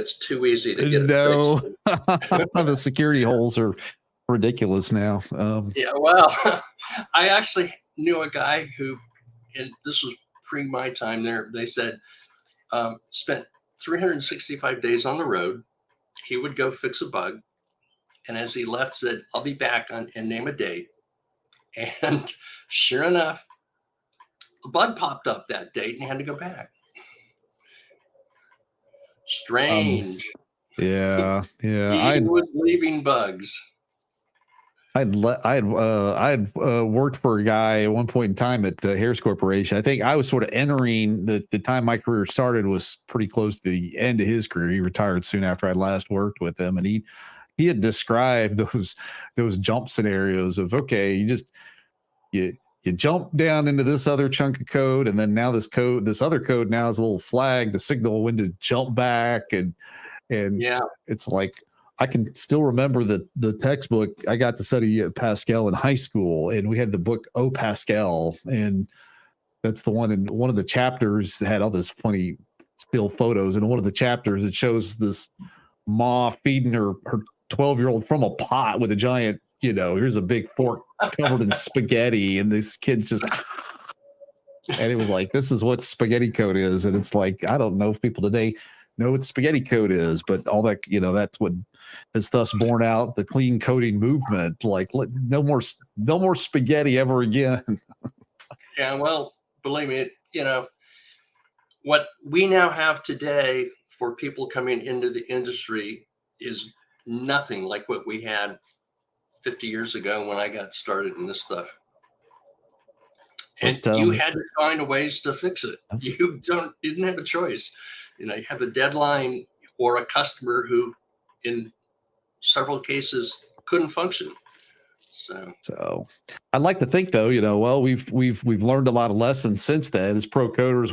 It's too easy to get it No, fixed. the security holes are ridiculous now. Yeah, well, I actually knew a guy who, and this was pre my time there, they said, spent 365 days on the road. He would go fix a bug. And as he left, said, I'll be back on and name a date. And sure enough, a bug popped up that date and he had to go back. Strange. Yeah. He was leaving bugs. I had worked for a guy at one point in time at Harris Corporation. I think I was sort of entering the time my career started was pretty close to the end of his career. He retired soon after I last worked with him, and he had described those jump scenarios of, okay, you jump down into this other chunk of code, and then now this other code now is a little flag to signal when to jump back, and yeah, it's like, I can still remember the textbook. I got to study Pascal in high school, and we had the book Oh Pascal, and that's the one. And one of the chapters had all this funny still photos. And one of the chapters, it shows this ma feeding her 12-year-old from a pot with a giant, here's a big fork covered in spaghetti, and this kid's just. And it was like, this is what spaghetti code is, and it's like, I don't know if people today know what spaghetti code is, but all that, that's what has thus borne out the clean coding movement. Like, no more spaghetti ever again. Yeah, well, believe me, what we now have today for people coming into the industry is nothing like what we had 50 years ago when I got started in this stuff. And you had to find ways to fix it. You didn't have a choice. You have a deadline or a customer who, in several cases, couldn't function. So I'd like to think, though, well, we've learned a lot of lessons since then as pro coders.